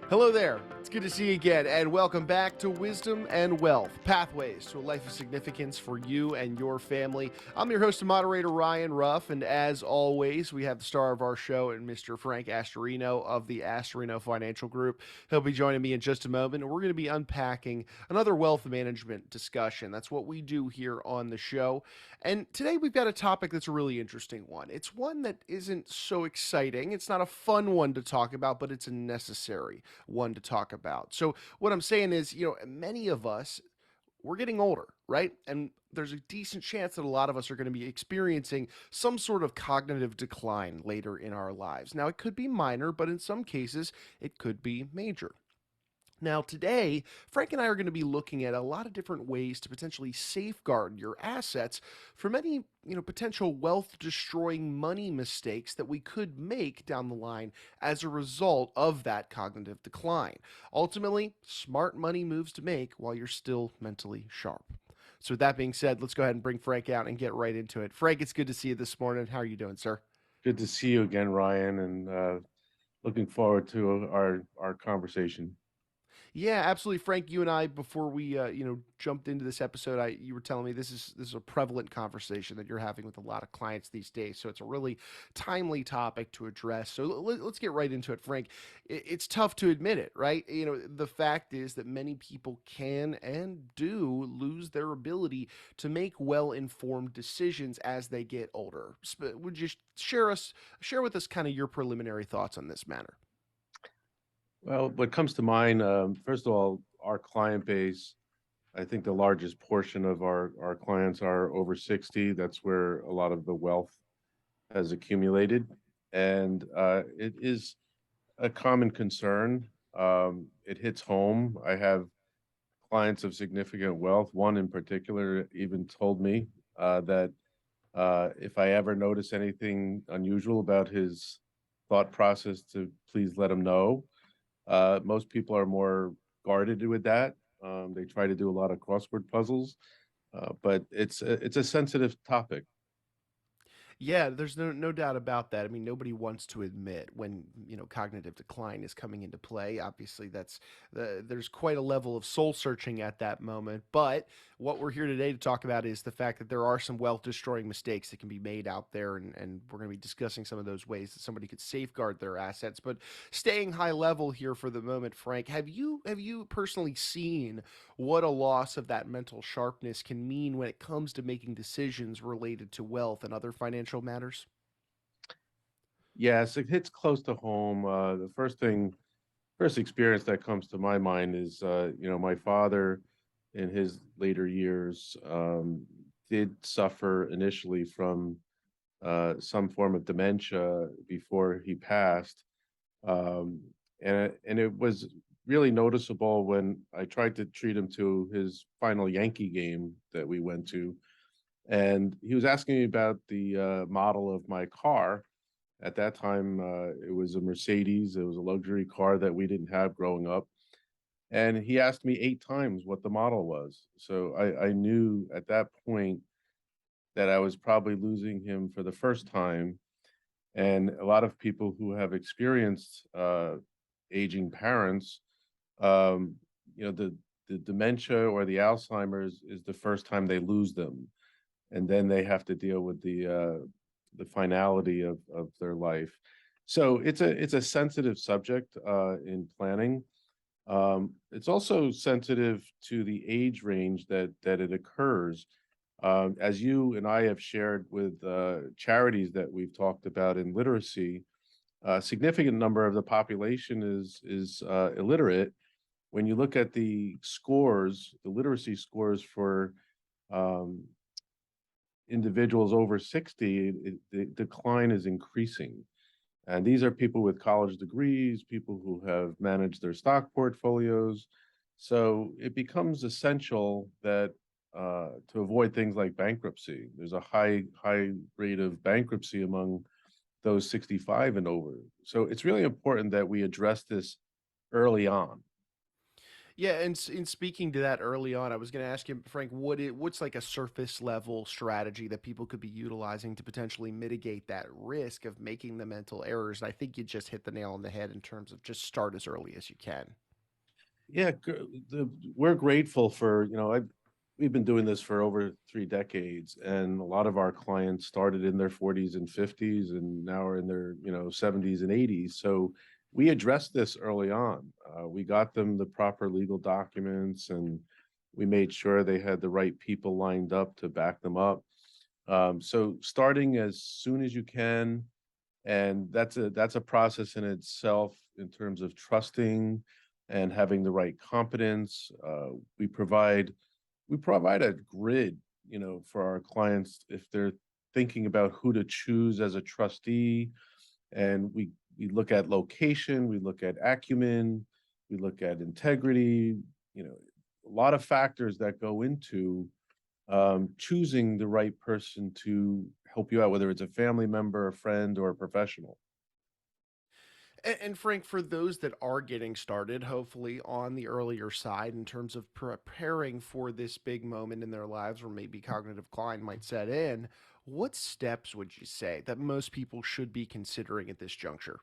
Hello there. It's good to see you again, and welcome back to Wisdom and Wealth Pathways to a Life of Significance for You and Your Family. I'm your host and moderator, Ryan Ruff, and as always, we have the star of our show, and Mr. Frank Astorino of the Astorino Financial Group. He'll be joining me in just a moment, and we're going to be unpacking another wealth management discussion. That's what we do here on the show. And today we've got a topic that's a really interesting one. It's one that isn't so exciting, it's not a fun one to talk about, but it's a necessary one to talk about. So what I'm saying is, many of us, we're getting older, right? And there's a decent chance that a lot of us are going to be experiencing some sort of cognitive decline later in our lives. Now, it could be minor, but in some cases, it could be major. Now, today, Frank and I are going to be looking at a lot of different ways to potentially safeguard your assets from any, potential wealth destroying money mistakes that we could make down the line as a result of that cognitive decline. Ultimately, smart money moves to make while you're still mentally sharp. So, with that being said, let's go ahead and bring Frank out and get right into it. Frank, it's good to see you this morning. How are you doing, sir? Good to see you again, Ryan, and looking forward to our conversation. Yeah, absolutely, Frank. You and I, before we jumped into this episode, you were telling me this is a prevalent conversation that you're having with a lot of clients these days. So it's a really timely topic to address. So let's get right into it, Frank. It's tough to admit it, right? The fact is that many people can and do lose their ability to make well-informed decisions as they get older. Would you share with us kind of your preliminary thoughts on this matter? Well, what comes to mind, first of all, our client base. I think the largest portion of our clients are over 60. That's where a lot of the wealth has accumulated, and it is a common concern. It hits home. I have clients of significant wealth. One in particular even told me that if I ever notice anything unusual about his thought process, to please let him know. Most people are more guarded with that. They try to do a lot of crossword puzzles, but it's a sensitive topic. Yeah, there's no doubt about that. I mean, nobody wants to admit when cognitive decline is coming into play. Obviously, there's quite a level of soul searching at that moment. But what we're here today to talk about is the fact that there are some wealth destroying mistakes that can be made out there, and we're going to be discussing some of those ways that somebody could safeguard their assets. But staying high level here for the moment, Frank, have you personally seen what a loss of that mental sharpness can mean when it comes to making decisions related to wealth and other financial matters? Yes, it hits close to home. The first experience that comes to my mind is, my father in his later years did suffer initially from some form of dementia before he passed. Um, and it was really noticeable when I tried to treat him to his final Yankee game that we went to, and he was asking me about the model of my car. At that time, it was a Mercedes. It was a luxury car that we didn't have growing up, and he asked me 8 times what the model was. So I knew at that point that I was probably losing him for the first time. And a lot of people who have experienced aging parents, um, the dementia or the Alzheimer's is the first time they lose them, and then they have to deal with the finality of their life. So it's a sensitive subject in planning. It's also sensitive to the age range that it occurs. As you and I have shared with charities that we've talked about in literacy, a significant number of the population is illiterate. When you look at the scores, the literacy scores for um, individuals over 60, the decline is increasing. And these are people with college degrees, people who have managed their stock portfolios. So it becomes essential that to avoid things like bankruptcy. There's a high rate of bankruptcy among those 65 and over. So it's really important that we address this early on. Yeah, and in speaking to that early on, I was going to ask you, Frank, what's like a surface level strategy that people could be utilizing to potentially mitigate that risk of making the mental errors? And I think you just hit the nail on the head in terms of just start as early as you can. Yeah, we're grateful for, we've been doing this for over 3 decades, and a lot of our clients started in their 40s and 50s and now are in their, 70s and 80s. So we addressed this early on. We got them the proper legal documents, and we made sure they had the right people lined up to back them up. So starting as soon as you can, and that's a process in itself in terms of trusting and having the right competence. We provide a grid, for our clients if they're thinking about who to choose as a trustee, and we look at location, we look at acumen, we look at integrity, a lot of factors that go into choosing the right person to help you out, whether it's a family member, a friend, or a professional. And Frank, for those that are getting started, hopefully on the earlier side in terms of preparing for this big moment in their lives where maybe cognitive decline might set in, what steps would you say that most people should be considering at this juncture?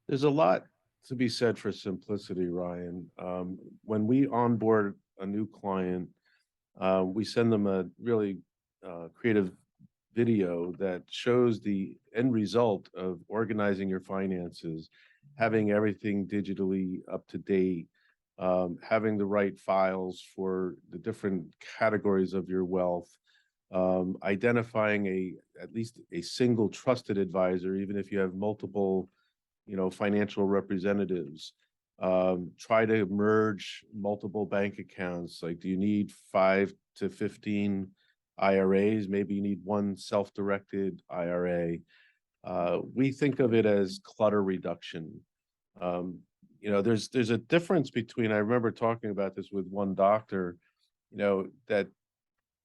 There's a lot to be said for simplicity, Ryan. When we onboard a new client, we send them a really creative video that shows the end result of organizing your finances, having everything digitally up to date, having the right files for the different categories of your wealth, identifying at least a single trusted advisor, even if you have multiple, financial representatives. Try to merge multiple bank accounts. Like, do you need 5 to 15 IRAs? Maybe you need one self-directed IRA. We think of it as clutter reduction. There's a difference between, I remember talking about this with one doctor, that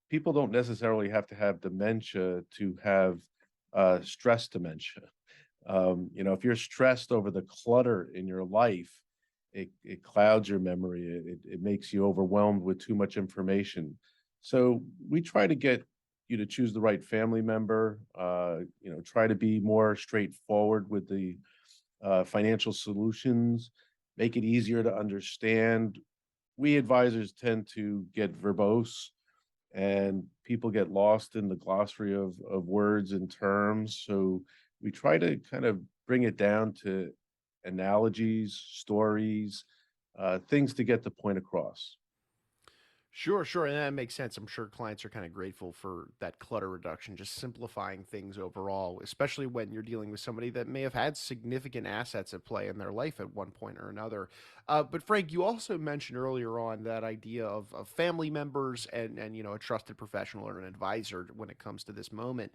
people don't necessarily have to have dementia to have stress dementia. If you're stressed over the clutter in your life, it clouds your memory. It makes you overwhelmed with too much information. So we try to get you to choose the right family member. Try to be more straightforward with the financial solutions. Make it easier to understand. We advisors tend to get verbose, and people get lost in the glossary of words and terms. So we try to kind of bring it down to analogies, stories, things to get the point across. Sure, sure. And that makes sense. I'm sure clients are kind of grateful for that clutter reduction, just simplifying things overall, especially when you're dealing with somebody that may have had significant assets at play in their life at one point or another. But Frank, you also mentioned earlier on that idea of family members and a trusted professional or an advisor when it comes to this moment.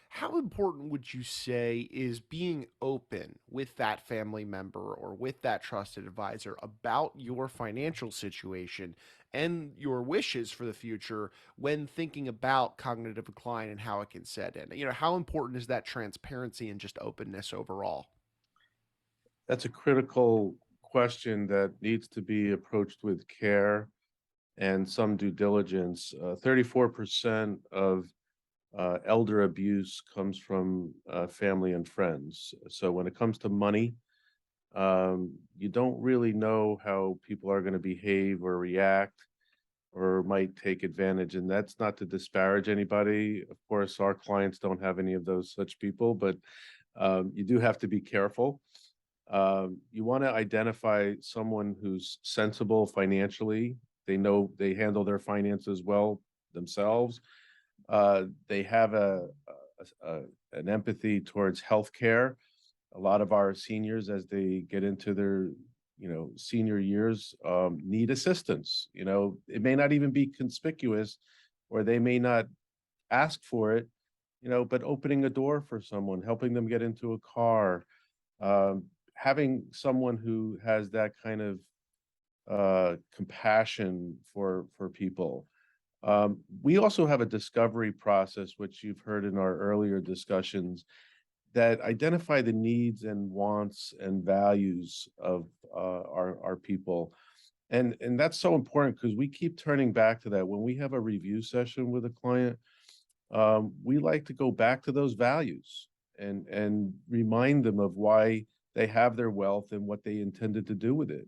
How important would you say is being open with that family member or with that trusted advisor about your financial situation and your wishes for the future when thinking about cognitive decline and how it can set in? How important is that transparency and just openness overall? That's a critical question that needs to be approached with care and some due diligence. 34% of elder abuse comes from family and friends. So when it comes to money, you don't really know how people are going to behave or react or might take advantage. And that's not to disparage anybody. Of course, our clients don't have any of those such people, but you do have to be careful. You want to identify someone who's sensible financially. They know they handle their finances well themselves. They have a an empathy towards healthcare. A lot of our seniors, as they get into their senior years, need assistance. It may not even be conspicuous, or they may not ask for it. But opening a door for someone, helping them get into a car, um, having someone who has that kind of compassion for people. We also have a discovery process, which you've heard in our earlier discussions, that identify the needs and wants and values of our people. And that's so important because we keep turning back to that. When we have a review session with a client, we like to go back to those values and remind them of why they have their wealth and what they intended to do with it.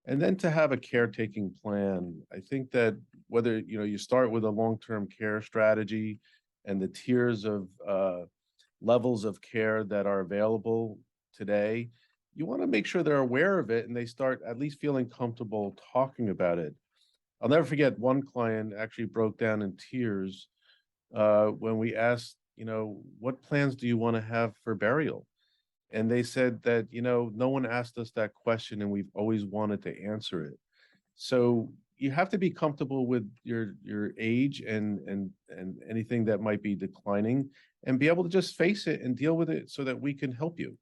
And then to have a caretaking plan. I think that whether you start with a long-term care strategy and the tiers of levels of care that are available today, you want to make sure they're aware of it and they start at least feeling comfortable talking about it. I'll never forget one client actually broke down in tears when we asked, what plans do you want to have for burial? And they said that, no one asked us that question and we've always wanted to answer it. So you have to be comfortable with your age and anything that might be declining and be able to just face it and deal with it so that we can help you.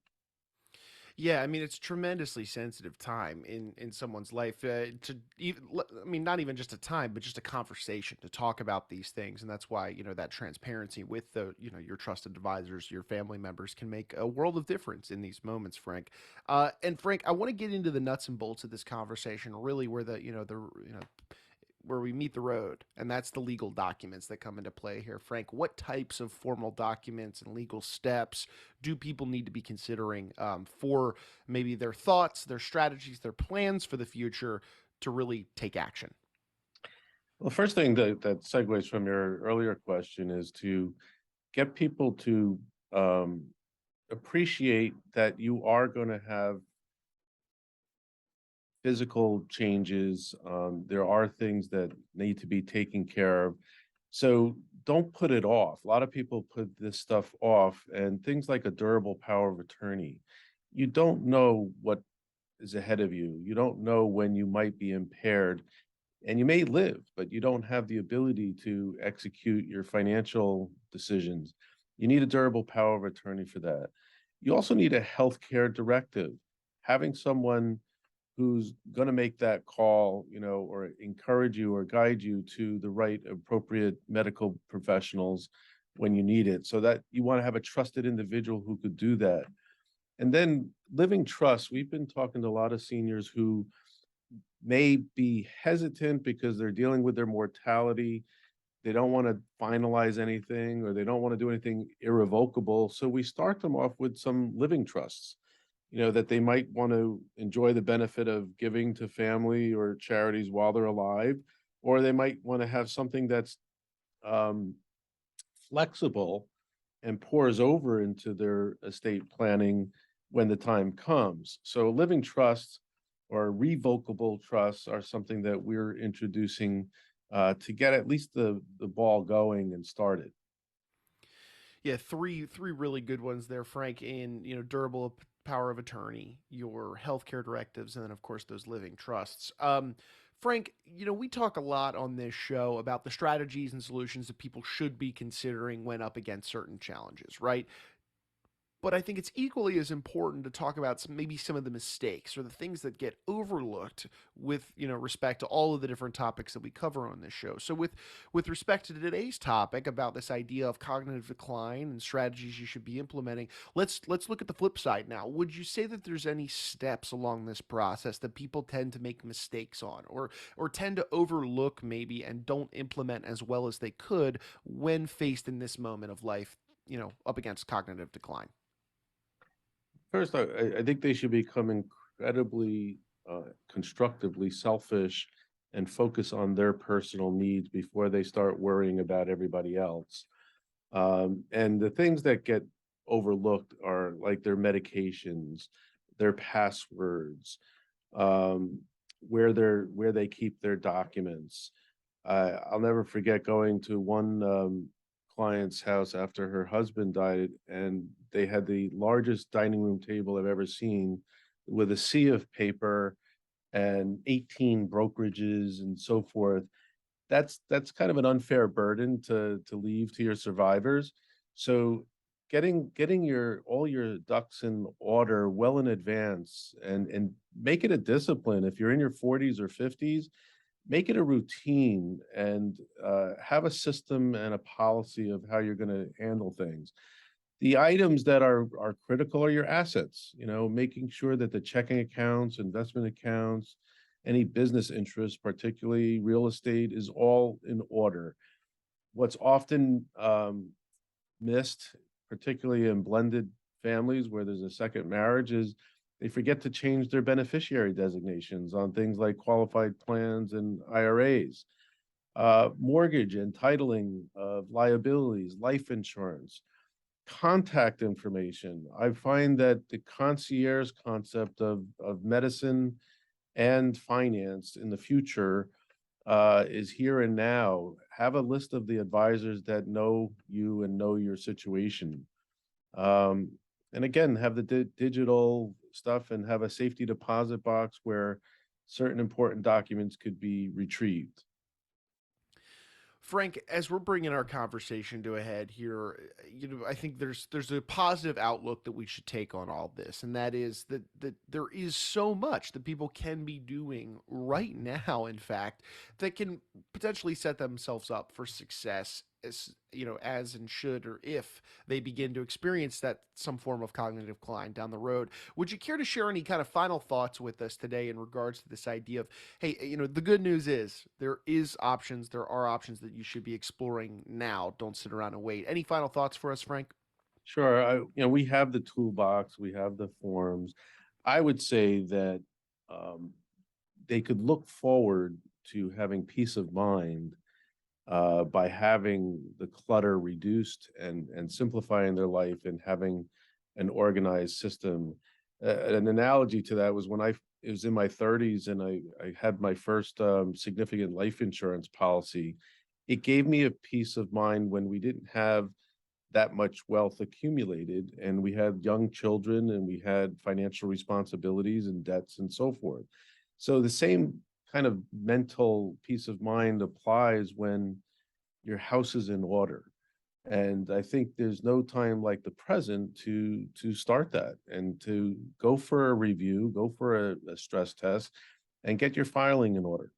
Yeah, I mean, it's tremendously sensitive time in someone's life to even, I mean, not even just a time, but just a conversation to talk about these things, and that's why that transparency with the your trusted advisors, your family members, can make a world of difference in these moments, Frank. And Frank, I want to get into the nuts and bolts of this conversation, really, where where we meet the road, and that's the legal documents that come into play here. Frank, what types of formal documents and legal steps do people need to be considering for maybe their thoughts, their strategies, their plans for the future to really take action? Well, the first thing that segues from your earlier question is to get people to um, appreciate that you are going to have physical changes. There are things that need to be taken care of. So don't put it off. A lot of people put this stuff off, and things like a durable power of attorney. You don't know what is ahead of you. You don't know when you might be impaired, and you may live, but you don't have the ability to execute your financial decisions. You need a durable power of attorney for that. You also need a healthcare directive. Having someone who's going to make that call, or encourage you or guide you to the right appropriate medical professionals when you need it. So that you want to have a trusted individual who could do that. And then living trust. We've been talking to a lot of seniors who may be hesitant because they're dealing with their mortality. They don't want to finalize anything or they don't want to do anything irrevocable. So we start them off with some living trusts, that they might want to enjoy the benefit of giving to family or charities while they're alive, or they might want to have something that's um, flexible and pours over into their estate planning when the time comes. So living trusts or revocable trusts are something that we're introducing to get at least the ball going and started. Yeah, three really good ones there, Frank. In durable power of attorney, your healthcare directives, and then of course those living trusts. Frank, we talk a lot on this show about the strategies and solutions that people should be considering when up against certain challenges, right? But I think it's equally as important to talk about maybe some of the mistakes or the things that get overlooked with respect to all of the different topics that we cover on this show. So with respect to today's topic about this idea of cognitive decline and strategies you should be implementing, let's look at the flip side now. Would you say that there's any steps along this process that people tend to make mistakes on or tend to overlook maybe and don't implement as well as they could when faced in this moment of life, up against cognitive decline? First, I think they should become incredibly constructively selfish and focus on their personal needs before they start worrying about everybody else. And the things that get overlooked are like their medications, their passwords, um, where they keep their documents. I'll never forget going to one client's house after her husband died, and they had the largest dining room table I've ever seen, with a sea of paper and 18 brokerages and so forth. That's kind of an unfair burden to leave to your survivors. So getting your all your ducks in order well in advance and make it a discipline. If you're in your 40s or 50s, make it a routine and have a system and a policy of how you're going to handle things. The items that are critical are your assets, making sure that the checking accounts, investment accounts, any business interests, particularly real estate, is all in order. What's often missed, particularly in blended families where there's a second marriage, is they forget to change their beneficiary designations on things like qualified plans and IRAs, mortgage and titling of liabilities, life insurance, contact information. I find that the concierge concept of medicine and finance in the future is here and now. Have a list of the advisors that know you and know your situation. Um, and again, have the digital stuff and have a safety deposit box where certain important documents could be retrieved. Frank, as we're bringing our conversation to a head here, I think there's a positive outlook that we should take on all this, and that is that there is so much that people can be doing right now, in fact, that can potentially set themselves up for success as and should or if they begin to experience that some form of cognitive decline down the road. Would you care to share any kind of final thoughts with us today in regards to this idea of, hey, the good news is there are options that you should be exploring now. Don't sit around and wait. Any final thoughts for us, Frank? Sure, we have the toolbox, we have the forms. I would say that um, they could look forward to having peace of mind by having the clutter reduced and simplifying their life and having an organized system. An analogy to that was when it was in my 30s and I had my first significant life insurance policy. It gave me a peace of mind when we didn't have that much wealth accumulated and we had young children and we had financial responsibilities and debts and so forth. So the same kind of mental peace of mind applies when your house is in order. And I think there's no time like the present to start that and to go for a review, go for a stress test, and get your filing in order.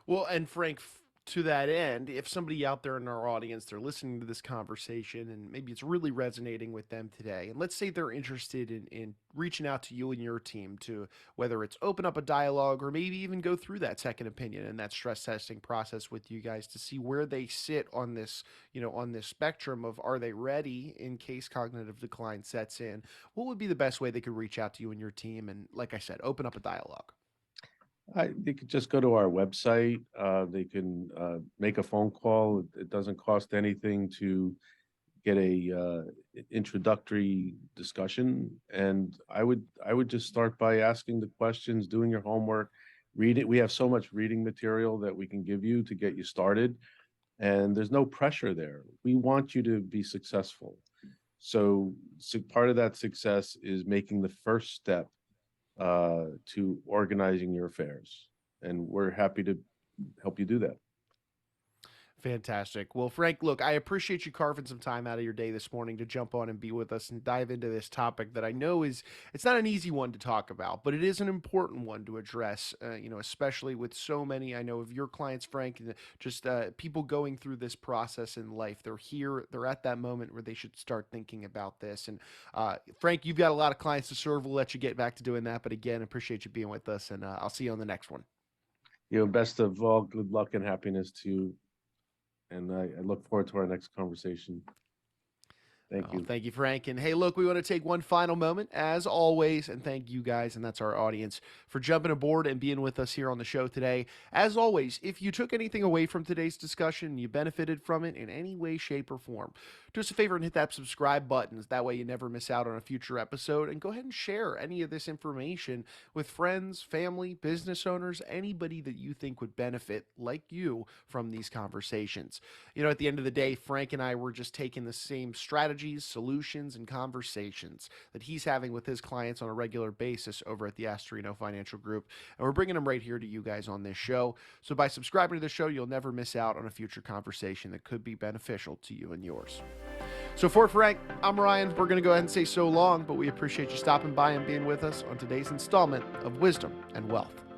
Well, and Frank, to that end, if somebody out there in our audience, they're listening to this conversation and maybe it's really resonating with them today, and let's say they're interested in reaching out to you and your team to whether it's open up a dialogue or maybe even go through that second opinion and that stress testing process with you guys to see where they sit on this, on this spectrum of are they ready in case cognitive decline sets in, what would be the best way they could reach out to you and your team and, like I said, open up a dialogue? They could just go to our website. They can make a phone call. It doesn't cost anything to get a introductory discussion. And I would just start by asking the questions, doing your homework, read it. We have so much reading material that we can give you to get you started. And there's no pressure there. We want you to be successful. So part of that success is making the first step to organizing your affairs. And we're happy to help you do that. Fantastic. Well, Frank, look, I appreciate you carving some time out of your day this morning to jump on and be with us and dive into this topic that I know it's not an easy one to talk about, but it is an important one to address, especially with so many, I know of your clients, Frank, and just people going through this process in life. They're at that moment where they should start thinking about this. And Frank, you've got a lot of clients to serve. We'll let you get back to doing that. But again, appreciate you being with us, and I'll see you on the next one. Best of all, good luck and happiness to you. And I look forward to our next conversation. Thank Oh, you. thank you, Frank. And hey, look, we want to take one final moment, as always, and thank you guys, and that's our audience, for jumping aboard and being with us here on the show today. As always, if you took anything away from today's discussion, you benefited from it in any way, shape, or form, do us a favor and hit that subscribe button. That way you never miss out on a future episode. And go ahead and share any of this information with friends, family, business owners, anybody that you think would benefit, like you, from these conversations. At the end of the day, Frank and I were just taking the same strategies, solutions, and conversations that he's having with his clients on a regular basis over at the Astorino Financial Group. And we're bringing them right here to you guys on this show. So by subscribing to the show, you'll never miss out on a future conversation that could be beneficial to you and yours. So for Frank, I'm Ryan. We're going to go ahead and say so long, but we appreciate you stopping by and being with us on today's installment of Wisdom and Wealth.